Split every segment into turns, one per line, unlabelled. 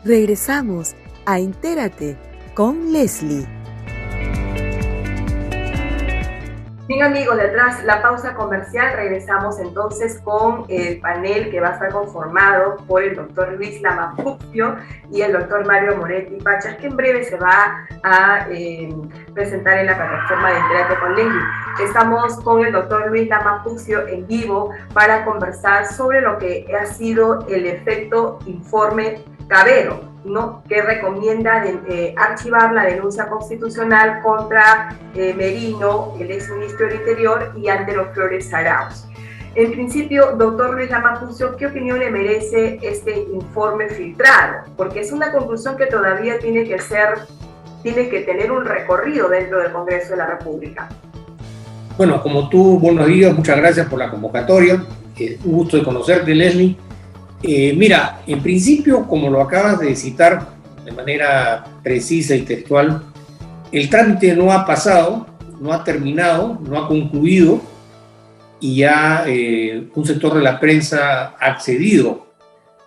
Regresamos a Entérate con Leslie.
Bien amigos, detrás la pausa comercial, regresamos entonces con el panel que va a estar conformado por el doctor Luis Lama Fuccio y el doctor Mario Moretti Pachas, que en breve se va a presentar en la plataforma de Entérate con Leslie. Estamos con el doctor Luis Lama Fuccio en vivo para conversar sobre lo que ha sido el efecto informe Cavero, ¿no? Que recomienda archivar la denuncia constitucional contra Merino, el exministro del Interior, y Antero Flores Arauz. En principio, doctor Luis Lama Fuccio, ¿qué opinión le merece este informe filtrado? Porque es una conclusión que todavía tiene que tener un recorrido dentro del Congreso de la República.
Bueno, como tú, buenos días, muchas gracias por la convocatoria. Un gusto de conocerte, Leslie. Mira, en principio, como lo acabas de citar de manera precisa y textual, el trámite no ha pasado, no ha terminado, no ha concluido y ya un sector de la prensa ha accedido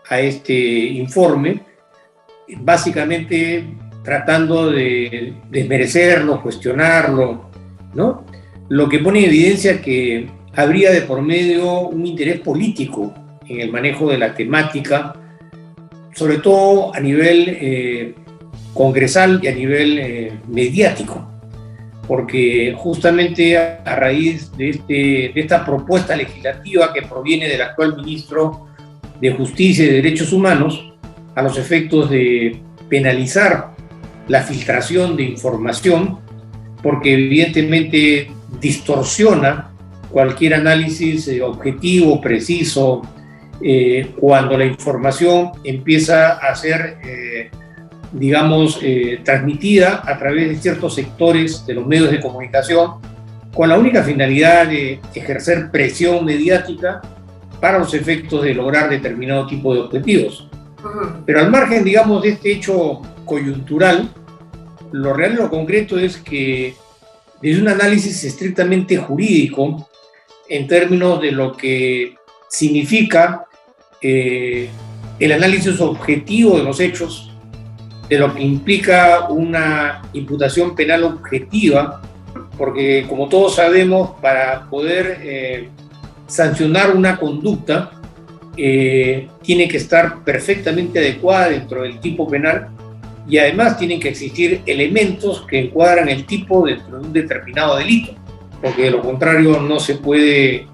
a este informe, básicamente tratando de desmerecerlo, cuestionarlo, ¿no? Lo que pone en evidencia que habría de por medio un interés político en el manejo de la temática, sobre todo a nivel congresal y a nivel mediático, porque justamente a raíz de esta propuesta legislativa que proviene del actual ministro de Justicia y de Derechos Humanos, a los efectos de penalizar la filtración de información, porque evidentemente distorsiona cualquier análisis objetivo, preciso, cuando la información empieza a ser, transmitida a través de ciertos sectores de los medios de comunicación, con la única finalidad de ejercer presión mediática para los efectos de lograr determinado tipo de objetivos. Pero al margen, digamos, de este hecho coyuntural, lo real y lo concreto es que desde un análisis estrictamente jurídico, en términos de lo que significa el análisis objetivo de los hechos, de lo que implica una imputación penal objetiva, porque como todos sabemos, para poder sancionar una conducta, tiene que estar perfectamente adecuada dentro del tipo penal y además tienen que existir elementos que encuadran el tipo dentro de un determinado delito, porque de lo contrario no se puede,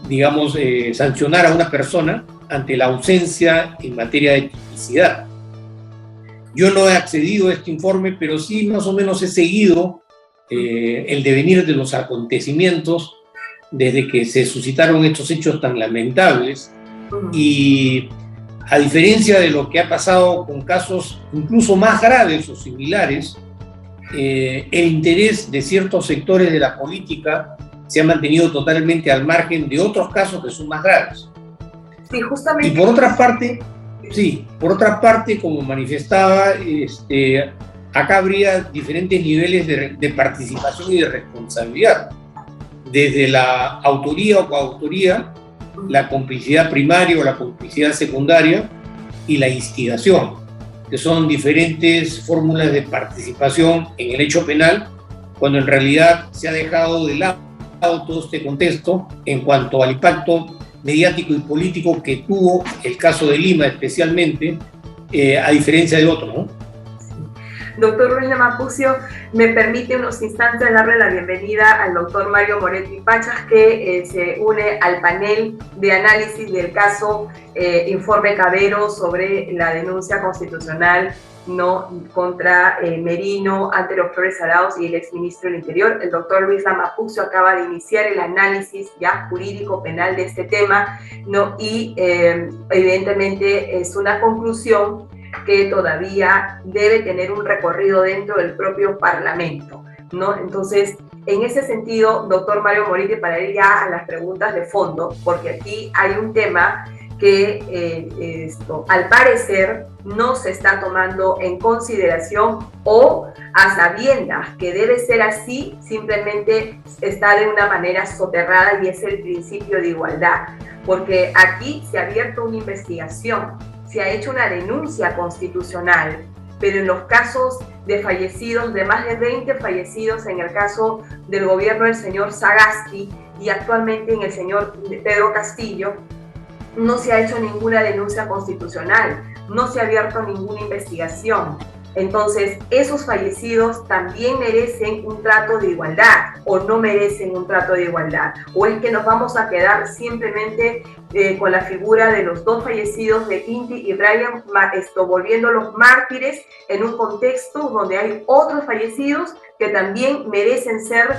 digamos, sancionar a una persona ante la ausencia en materia de tipicidad. Yo no he accedido a este informe, pero sí más o menos he seguido el devenir de los acontecimientos desde que se suscitaron estos hechos tan lamentables, y a diferencia de lo que ha pasado con casos incluso más graves o similares, el interés de ciertos sectores de la política se ha mantenido totalmente al margen de otros casos que son más graves.
Sí, justamente.
Y por otra parte, como manifestaba, acá habría diferentes niveles de participación y de responsabilidad. Desde la autoría o coautoría, la complicidad primaria o la complicidad secundaria y la instigación, que son diferentes fórmulas de participación en el hecho penal, cuando en realidad se ha dejado de lado todo este contexto en cuanto al impacto mediático y político que tuvo el caso de Lima especialmente, a diferencia de otros, ¿no?
Doctor Luis Lama Fuccio, me permite unos instantes darle la bienvenida al doctor Mario Moretti Pachas, que se une al panel de análisis del caso Informe Cavero sobre la denuncia constitucional contra Merino, Antero Flores Arauz y el exministro del Interior. El doctor Luis Lama Fuccio acaba de iniciar el análisis ya jurídico penal de este tema, y evidentemente es una conclusión que todavía debe tener un recorrido dentro del propio Parlamento, ¿no? Entonces, en ese sentido, doctor Mario Moretti, para ir ya a las preguntas de fondo, porque aquí hay un tema que al parecer no se está tomando en consideración, o a sabiendas que debe ser así, simplemente está de una manera soterrada, y es el principio de igualdad, porque aquí se ha abierto una investigación, se ha hecho una denuncia constitucional, pero en los casos de fallecidos, de más de 20 fallecidos en el caso del gobierno del señor Sagasti y actualmente en el señor Pedro Castillo, no se ha hecho ninguna denuncia constitucional, no se ha abierto ninguna investigación. Entonces, esos fallecidos también merecen un trato de igualdad o no merecen un trato de igualdad. O es que nos vamos a quedar simplemente con la figura de los dos fallecidos de Inti y Brian, volviéndolos mártires en un contexto donde hay otros fallecidos que también merecen ser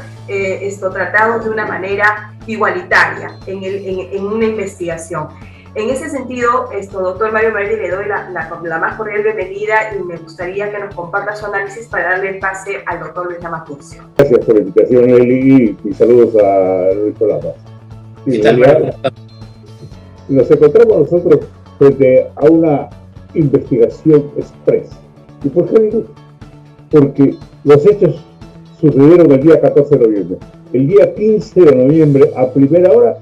tratados de una manera igualitaria en una investigación. En ese sentido, doctor Mario Moretti, le doy la más cordial bienvenida y me gustaría que nos comparta su análisis para darle el pase al doctor Luis Lamas Purcio.
Gracias por la invitación, Eli, y saludos a Luis Lamas. Sí, nos encontramos nosotros frente a una investigación express. ¿Y por qué digo? Porque los hechos sucedieron el día 14 de noviembre. El día 15 de noviembre, a primera hora,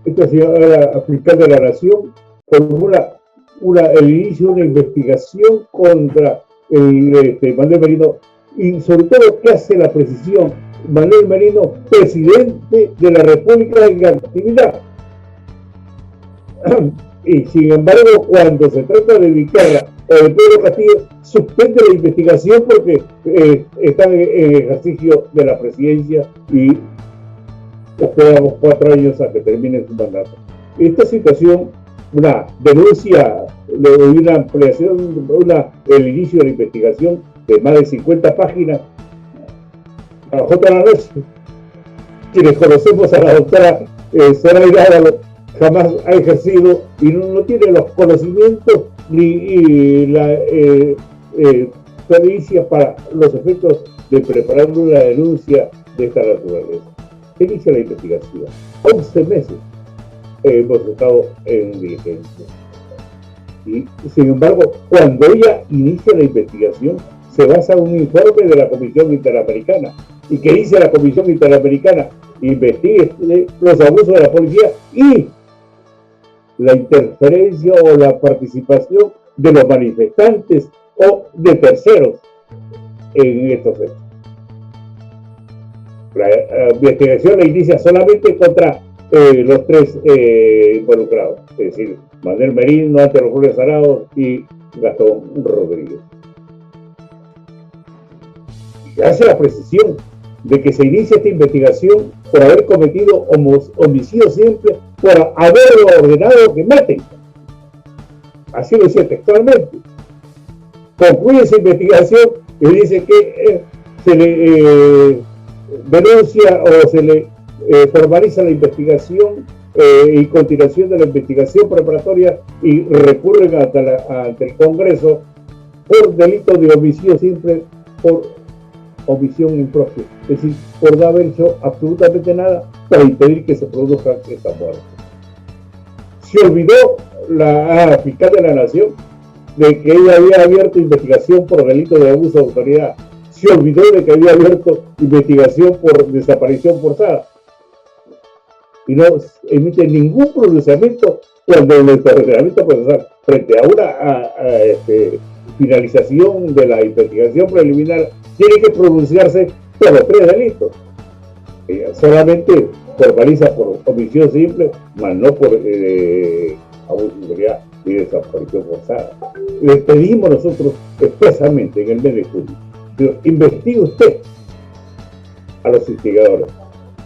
esta señora fiscal de la Nación formula el inicio de una investigación contra Manuel Merino, y sobre todo, ¿qué hace la precisión? Manuel Merino, presidente de la República en actividad. Y sin embargo, cuando se trata de Vizcarra o de Pedro Castillo, suspende la investigación porque están en ejercicio de la presidencia y esperamos 4 años a que termine su mandato. Esta situación, una denuncia, una ampliación, el inicio de la investigación de más de 50 páginas, a J. La Noche, quienes conocemos a la doctora Zoraida Ábalos, jamás ha ejercido y no tiene los conocimientos ni la pericia para los efectos de preparar una denuncia de esta naturaleza. Se inicia la investigación. 11 meses hemos estado en diligencia. Y, sin embargo, cuando ella inicia la investigación, se basa en un informe de la Comisión Interamericana. ¿Y qué dice la Comisión Interamericana? Investigue los abusos de la policía y la interferencia o la participación de los manifestantes o de terceros en estos hechos. La investigación la inicia solamente contra los 3 involucrados, es decir, Manuel Merino, Ángel Flores Arao y Gastón Rodríguez. Y hace la precisión de que se inicia esta investigación por haber cometido homicidio simple, por haberlo ordenado que maten. Así lo dice textualmente. Concluye esa investigación y dice que se le denuncia o se le formaliza la investigación y continuación de la investigación preparatoria y recurren ante el Congreso por delito de homicidio simple por omisión impropia, es decir, por no haber hecho absolutamente nada para impedir que se produzca esta muerte. Se olvidó la fiscal de la Nación de que ella había abierto investigación por delito de abuso de autoridad. Se olvidó de que había abierto investigación por desaparición forzada. Y no emite ningún pronunciamiento cuando el ordenamiento procesal, frente a una finalización de la investigación preliminar, tiene que pronunciarse por los 3 delitos. Ella solamente formaliza por omisión simple, mas no por abuso de autoridad y desaparición forzada. Le pedimos nosotros expresamente en el mes de julio: investigue usted a los instigadores,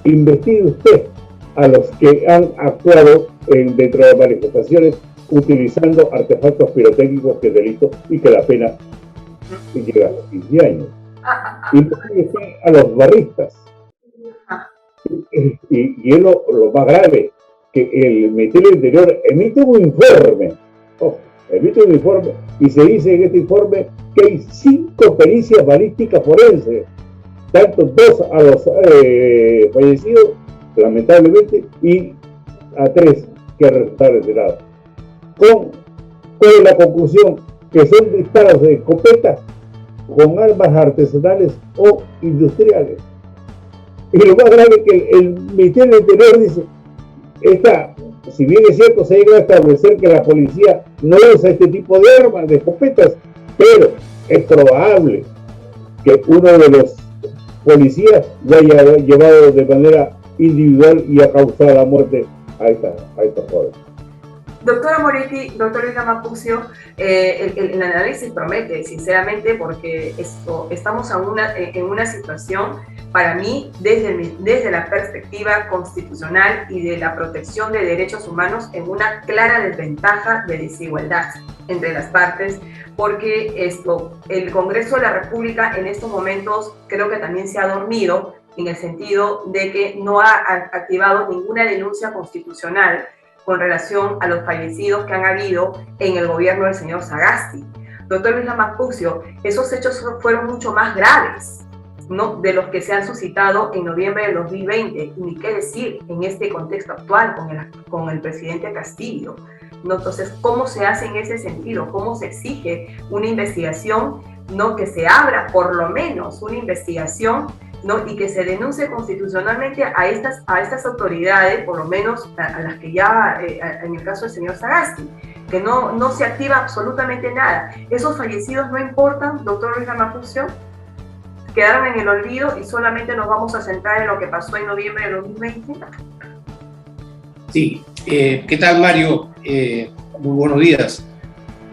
investigue usted a los que han actuado dentro de manifestaciones utilizando artefactos pirotécnicos, que es delito y que la pena llega a 15 años. Investigue usted a los barristas. Y es lo más grave, que el Ministerio del Interior emite un informe, y se dice en este informe que hay 5 pericias balísticas forenses, tanto 2 a los fallecidos, lamentablemente, y a 3 que resultaron retirados. Con la conclusión que son disparos de escopeta con armas artesanales o industriales. Y lo más grave es que el Ministerio del Interior dice: esta si bien es cierto, se llega a establecer que la policía no usa este tipo de armas, de escopetas, pero es probable que uno de los policías lo haya llevado de manera individual y ha causado la muerte a esta joven.
Doctora Moretti, doctor Isla Mapucio, el análisis promete, sinceramente, porque estamos en una situación, para mí, desde la perspectiva constitucional y de la protección de derechos humanos, en una clara desventaja de desigualdad entre las partes, porque el Congreso de la República en estos momentos creo que también se ha dormido, en el sentido de que no ha activado ninguna denuncia constitucional con relación a los fallecidos que han habido en el gobierno del señor Sagasti. Doctor Isla Mapucio, esos hechos fueron mucho más graves, ¿no?, de los que se han suscitado en noviembre de 2020, y ni qué decir en este contexto actual con el presidente Castillo, ¿no? Entonces, ¿cómo se hace en ese sentido? ¿Cómo se exige una investigación, ¿no?, que se abra por lo menos una investigación, ¿no?, y que se denuncie constitucionalmente a estas autoridades, por lo menos a las que ya, en el caso del señor Sagasti, que no se activa absolutamente nada? ¿Esos fallecidos no importan, doctor Isla Mapucio? ¿Quedaron en el olvido y solamente nos vamos a centrar en lo que pasó en noviembre de 2020?
Sí, ¿qué tal, Mario? Muy buenos días.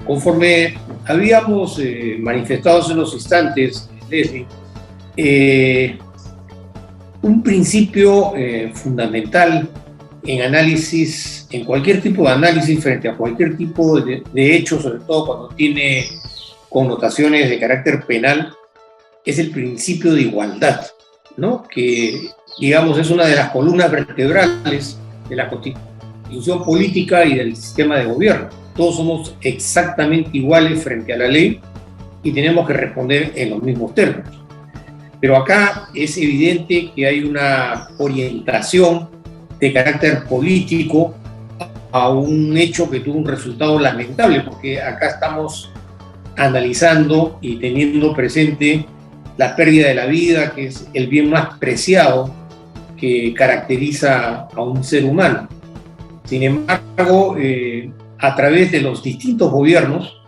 Conforme habíamos manifestado en los instantes, Leslie, un principio fundamental en análisis, en cualquier tipo de análisis frente a cualquier tipo de hecho, sobre todo cuando tiene connotaciones de carácter penal, es el principio de igualdad, ¿no?, que, digamos, es una de las columnas vertebrales de la constitución política y del sistema de gobierno. Todos somos exactamente iguales frente a la ley y tenemos que responder en los mismos términos. Pero acá es evidente que hay una orientación de carácter político a un hecho que tuvo un resultado lamentable, porque acá estamos analizando y teniendo presente la pérdida de la vida, que es el bien más preciado que caracteriza a un ser humano. Sin embargo, a través de los distintos gobiernos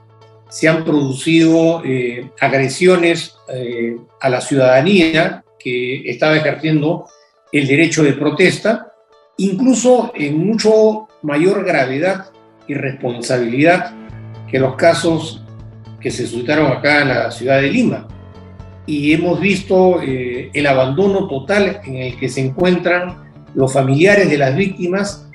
se han producido agresiones a la ciudadanía que estaba ejerciendo el derecho de protesta, incluso en mucho mayor gravedad y responsabilidad que los casos que se suscitaron acá en la ciudad de Lima. Y hemos visto el abandono total en el que se encuentran los familiares de las víctimas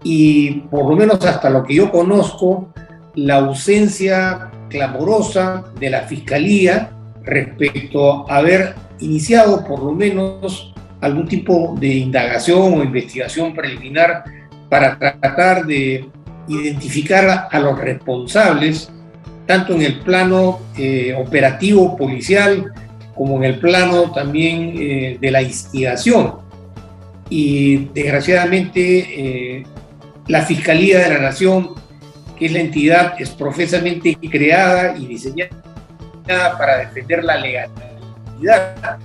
y, por lo menos hasta lo que yo conozco, la ausencia clamorosa de la Fiscalía respecto a haber iniciado por lo menos algún tipo de indagación o investigación preliminar para tratar de identificar a los responsables, tanto en el plano operativo policial como en el plano también de la instigación. Y desgraciadamente la Fiscalía de la Nación, que es la entidad es profesamente creada y diseñada para defender la legalidad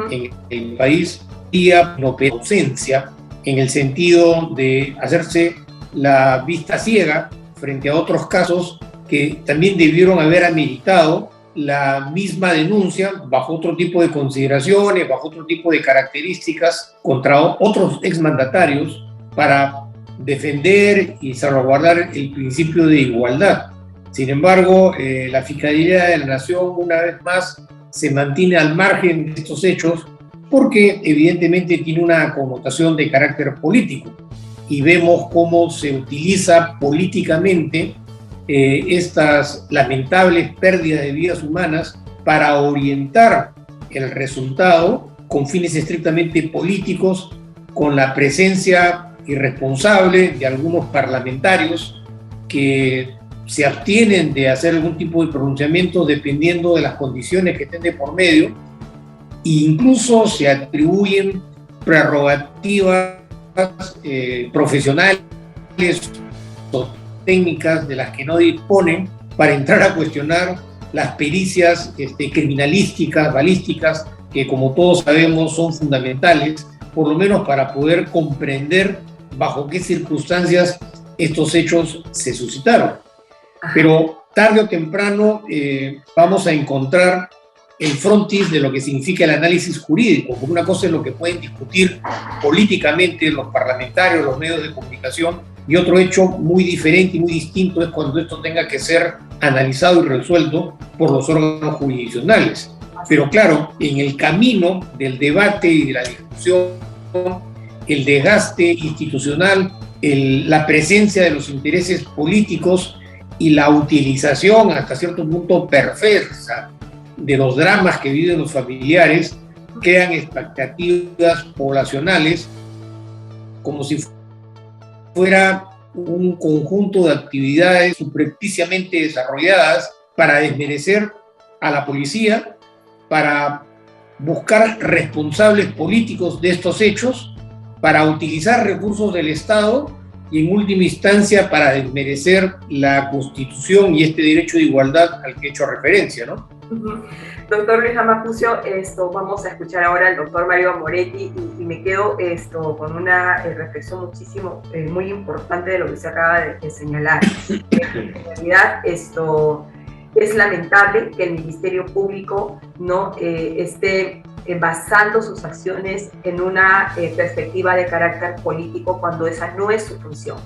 en el país, y no ausencia en el sentido de hacerse la vista ciega frente a otros casos que también debieron haber ameritado la misma denuncia bajo otro tipo de consideraciones, bajo otro tipo de características contra otros exmandatarios para defender y salvaguardar el principio de igualdad. Sin embargo, la Fiscalía de la Nación, una vez más, se mantiene al margen de estos hechos porque evidentemente tiene una connotación de carácter político y vemos cómo se utiliza políticamente estas lamentables pérdidas de vidas humanas para orientar el resultado con fines estrictamente políticos, con la presencia irresponsable de algunos parlamentarios que se abstienen de hacer algún tipo de pronunciamiento dependiendo de las condiciones que estén de por medio, e incluso se atribuyen prerrogativas profesionales o técnicas de las que no disponen para entrar a cuestionar las pericias criminalísticas, balísticas, que como todos sabemos son fundamentales por lo menos para poder comprender bajo qué circunstancias estos hechos se suscitaron. Pero tarde o temprano vamos a encontrar el frontis de lo que significa el análisis jurídico, porque una cosa es lo que pueden discutir políticamente los parlamentarios, los medios de comunicación, y otro hecho muy diferente y muy distinto es cuando esto tenga que ser analizado y resuelto por los órganos jurisdiccionales. Pero claro, en el camino del debate y de la discusión, el desgaste institucional, la presencia de los intereses políticos y la utilización hasta cierto punto perversa de los dramas que viven los familiares, crean expectativas poblacionales como si fuera un conjunto de actividades subrepticiamente desarrolladas para desmerecer a la policía, para buscar responsables políticos de estos hechos, para utilizar recursos del Estado y en última instancia para desmerecer la Constitución y este derecho de igualdad al que he hecho referencia, ¿no?
Doctor Luis Gama Pucio, vamos a escuchar ahora al doctor Mario Moretti y me quedo con una reflexión muy importante de lo que se acaba de señalar. En realidad es lamentable que el Ministerio Público no esté basando sus acciones en una perspectiva de carácter político cuando esa no es su función.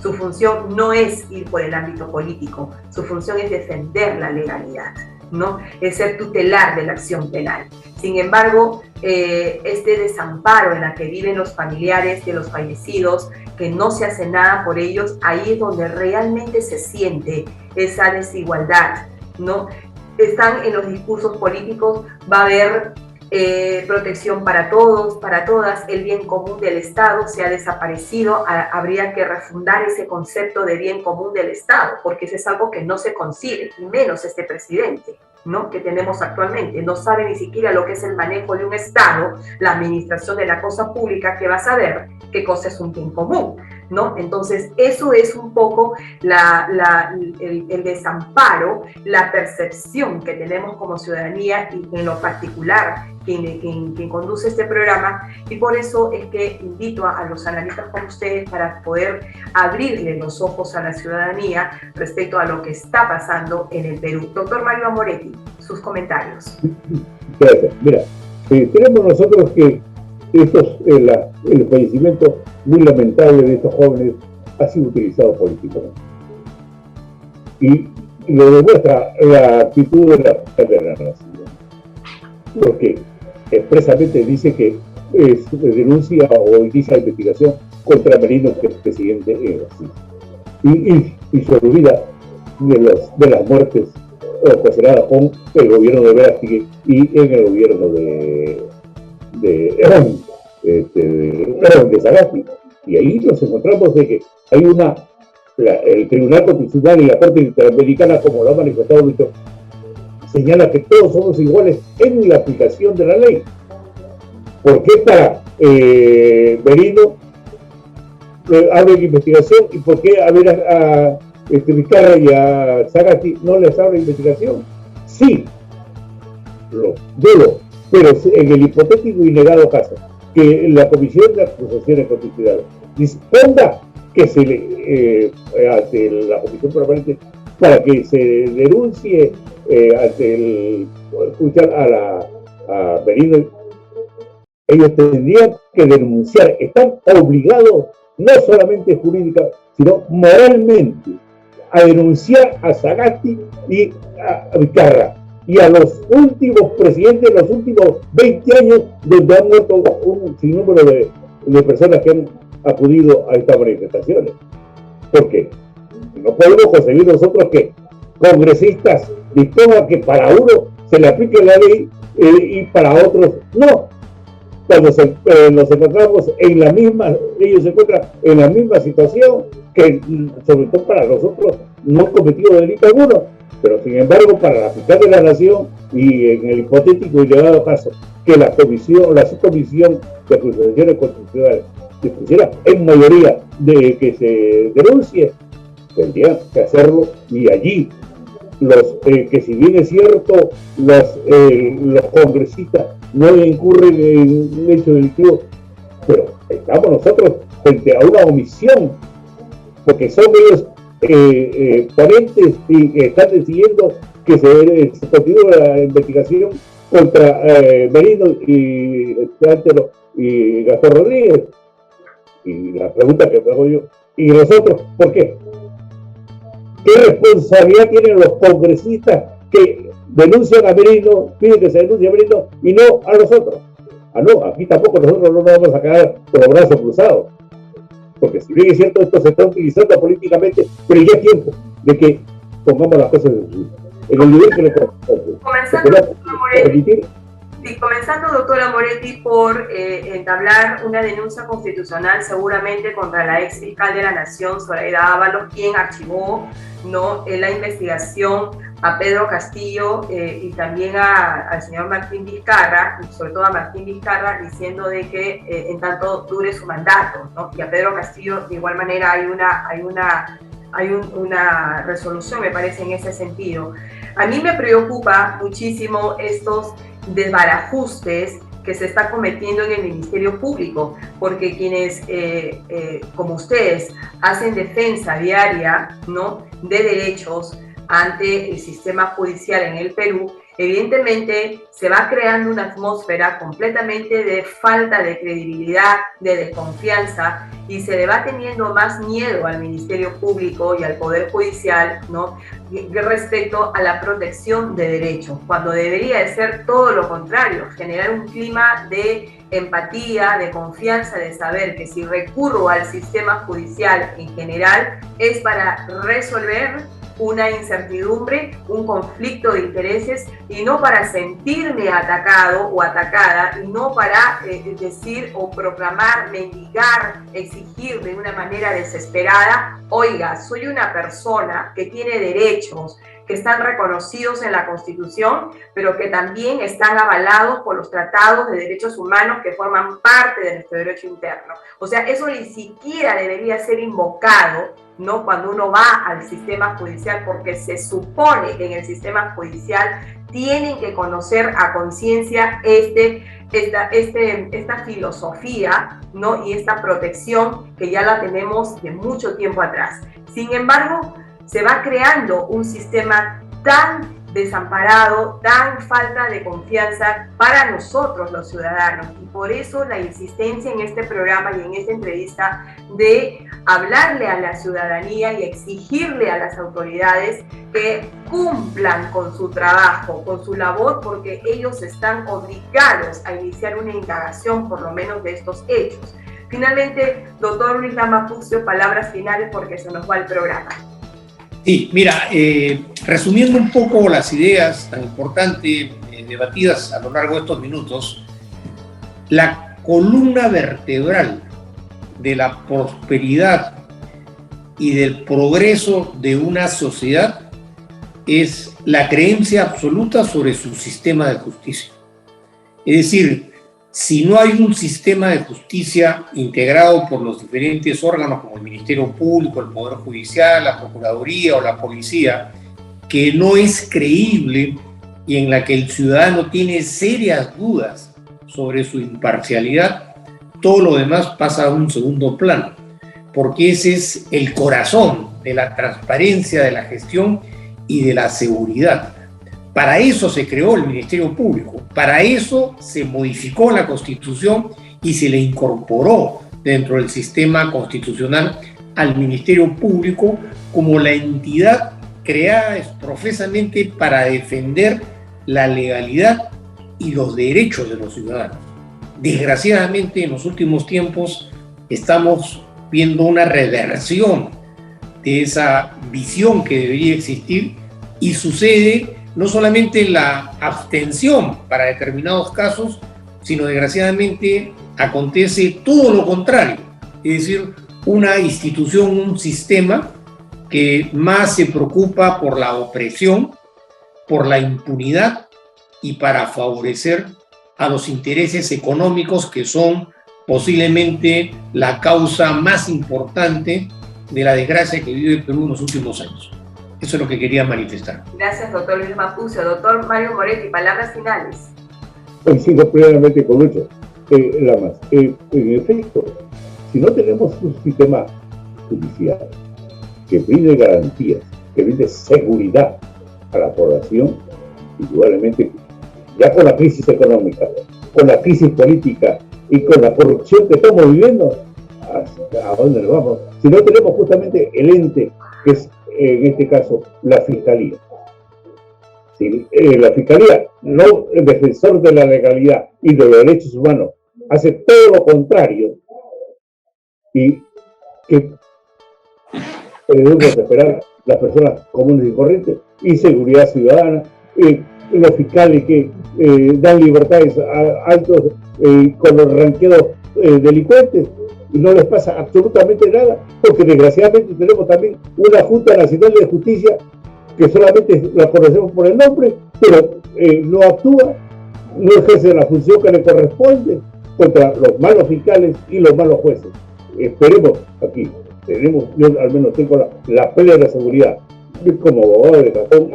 Su función no es ir por el ámbito político, su función es defender la legalidad, ¿no? Es ser tutelar de la acción penal. Sin embargo, este desamparo en la que viven los familiares de los fallecidos, que no se hace nada por ellos, ahí es donde realmente se siente esa desigualdad, ¿no? Están en los discursos políticos, va a haber protección para todos, para todas, el bien común del Estado se ha desaparecido, habría que refundar ese concepto de bien común del Estado, porque eso es algo que no se concibe, y menos este presidente, ¿no?, que tenemos actualmente, no sabe ni siquiera lo que es el manejo de un Estado, la administración de la cosa pública, que va a saber qué cosa es un bien común, ¿no? Entonces, eso es un poco el desamparo, la percepción que tenemos como ciudadanía y en lo particular quien conduce este programa, y por eso es que invito a los analistas como ustedes para poder abrirle los ojos a la ciudadanía respecto a lo que está pasando en el Perú. Doctor Mario Moretti, sus comentarios.
Gracias. Mira, tenemos nosotros que el fallecimiento muy lamentable de estos jóvenes ha sido utilizado políticamente. Y lo demuestra la actitud de la nación. Porque expresamente dice que denuncia o inicia la investigación contra Merino, que es presidente de Brasil. Y se olvida de las muertes ocasionadas con el gobierno de Brasil y en el gobierno de Sagasti. Y ahí nos encontramos de que hay el Tribunal Constitucional y la Corte Interamericana, como lo ha manifestado Víctor, señala que todos somos iguales en la aplicación de la ley. ¿Por qué para Merino abre la investigación y por qué a Vizcarra y a Sagasti no les abre la investigación? Sí, lo dudo, pero en el hipotético y negado caso que la Comisión de Acusaciones Constitucionales disponga que se le ante la Comisión Permanente para que se denuncie ante el Poder Judicial a Merino, ellos tendrían que denunciar, están obligados, no solamente jurídica, sino moralmente, a denunciar a Sagasti y a Vizcarra y a los últimos presidentes de los últimos 20 años, donde han muerto un sinnúmero de personas que han acudido a estas manifestaciones. ¿Por qué? No podemos conseguir nosotros que congresistas dispongan que para uno se le aplique la ley y para otros no. Cuando nos encontramos en la misma, ellos se encuentran en la misma situación, que sobre todo para nosotros no han cometido delito alguno, pero sin embargo para la fiscal de la Nación y en el hipotético y llegado caso que la subcomisión de acusaciones constitucionales dispusiera en mayoría de que se denuncie, tendrían que hacerlo, y allí que si bien es cierto los congresistas no incurren en un hecho delictivo, pero estamos nosotros frente a una omisión, porque son ellos ponentes y que están decidiendo que se continúe la investigación contra Merino y Gastón Rodríguez. Y la pregunta que me hago yo, ¿y nosotros por qué? ¿Qué responsabilidad tienen los congresistas que denuncian a Merino, piden que se denuncie a Merino y no a nosotros? Ah, no, aquí tampoco nosotros no nos vamos a quedar con los brazos cruzados. Porque si bien es cierto, esto se está utilizando políticamente, pero ya es tiempo de que pongamos las cosas en el nivel que le corresponde.
Comenzando, doctora Moretti, por entablar una denuncia constitucional seguramente contra la ex fiscal de la Nación, Zoraida Ábalos, quien archivó la investigación a Pedro Castillo y también al señor Martín Vizcarra, y sobre todo a Martín Vizcarra, diciendo de que en tanto dure su mandato, ¿no? Y a Pedro Castillo de igual manera hay una resolución, me parece, en ese sentido. A mí me preocupa muchísimo estos desbarajustes que se está cometiendo en el Ministerio Público, porque quienes, como ustedes, hacen defensa diaria, ¿no?, de derechos ante el sistema judicial en el Perú, evidentemente se va creando una atmósfera completamente de falta de credibilidad, de desconfianza, y se le va teniendo más miedo al Ministerio Público y al Poder Judicial, ¿no?, respecto a la protección de derechos, cuando debería de ser todo lo contrario, generar un clima de empatía, de confianza, de saber que si recurro al sistema judicial en general es para resolver una incertidumbre, un conflicto de intereses, y no para sentirme atacado o atacada, y no para decir o proclamar, mendigar, exigir de una manera desesperada: oiga, soy una persona que tiene derechos, que están reconocidos en la Constitución, pero que también están avalados por los tratados de derechos humanos que forman parte de nuestro derecho interno. O sea, eso ni siquiera debería ser invocado, ¿no?, cuando uno va al sistema judicial, porque se supone que en el sistema judicial tienen que conocer a conciencia esta filosofía, ¿no?, y esta protección que ya la tenemos de mucho tiempo atrás. Sin embargo, se va creando un sistema tan desamparado, tan falta de confianza para nosotros los ciudadanos, y por eso la insistencia en este programa y en esta entrevista de hablarle a la ciudadanía y exigirle a las autoridades que cumplan con su trabajo, con su labor, porque ellos están obligados a iniciar una indagación por lo menos de estos hechos. Finalmente, doctor Luis Lama Puccio, palabras finales porque se nos va el programa.
Sí, mira, resumiendo un poco las ideas tan importantes debatidas a lo largo de estos minutos, la columna vertebral de la prosperidad y del progreso de una sociedad es la creencia absoluta sobre su sistema de justicia. Es decir, si no hay un sistema de justicia integrado por los diferentes órganos como el Ministerio Público, el Poder Judicial, la Procuraduría o la Policía, que no es creíble y en la que el ciudadano tiene serias dudas sobre su imparcialidad, todo lo demás pasa a un segundo plano, porque ese es el corazón de la transparencia de la gestión y de la seguridad. Para eso se creó el Ministerio Público, para eso se modificó la Constitución y se le incorporó dentro del sistema constitucional al Ministerio Público como la entidad creada profesamente para defender la legalidad y los derechos de los ciudadanos. Desgraciadamente, en los últimos tiempos estamos viendo una reversión de esa visión que debería existir, y sucede no solamente la abstención para determinados casos, sino desgraciadamente acontece todo lo contrario, es decir, una institución, un sistema que más se preocupa por la opresión, por la impunidad y para favorecer a los intereses económicos, que son posiblemente la causa más importante de la desgracia que vive el Perú en los últimos años. Eso es lo que quería manifestar.
Gracias, doctor Luis Puccio. Doctor Mario Moretti, palabras finales.
Coincido plenamente con Lucho. Lamas, en efecto, si no tenemos un sistema judicial que brinde garantías, que brinde seguridad a la población, indudablemente, ya con la crisis económica, con la crisis política y con la corrupción que estamos viviendo, ¿a dónde nos vamos? Si no tenemos justamente el ente, que es en este caso la Fiscalía. Si la Fiscalía, no el defensor de la legalidad y de los derechos humanos, hace todo lo contrario, y que debemos esperar las personas comunes y corrientes, inseguridad ciudadana, los fiscales que dan libertades a altos con los ranqueados delincuentes, y no les pasa absolutamente nada, porque desgraciadamente tenemos también una Junta Nacional de Justicia que solamente la conocemos por el nombre, pero no actúa, no ejerce la función que le corresponde contra los malos fiscales y los malos jueces. Esperemos aquí, yo al menos tengo la pelea de la seguridad, como abogado de Gastón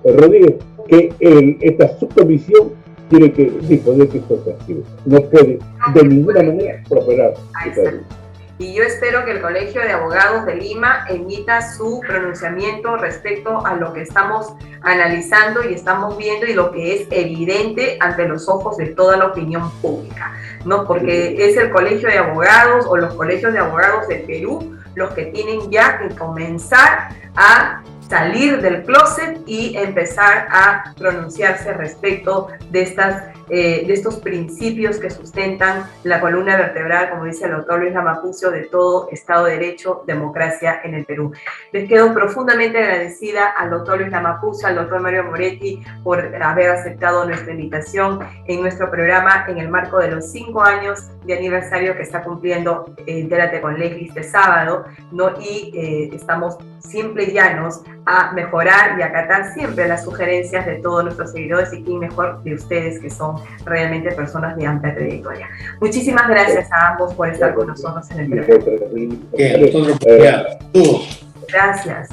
Rodríguez, que esta subcomisión tiene que disponer que esto se active. No puede de ninguna manera prosperar.
Y yo espero que el Colegio de Abogados de Lima emita su pronunciamiento respecto a lo que estamos analizando y estamos viendo y lo que es evidente ante los ojos de toda la opinión pública, ¿no? Porque es el Colegio de Abogados o los colegios de abogados de Perú los que tienen ya que comenzar a salir del closet y empezar a pronunciarse respecto de estos principios que sustentan la columna vertebral, como dice el doctor Luis Lamapucio, de todo Estado de Derecho, democracia en el Perú. Les quedo profundamente agradecida al doctor Luis Lamapucio, al doctor Mario Moretti, por haber aceptado nuestra invitación en nuestro programa en el marco de los 5 años de aniversario que está cumpliendo Entérate con Leslie este sábado, ¿no? Y estamos siempre llanos a mejorar y acatar siempre las sugerencias de todos nuestros seguidores y quién mejor de ustedes que son realmente personas de amplia trayectoria. Muchísimas gracias a ambos por estar con nosotros en el programa.
Bien, nosotros,
Gracias.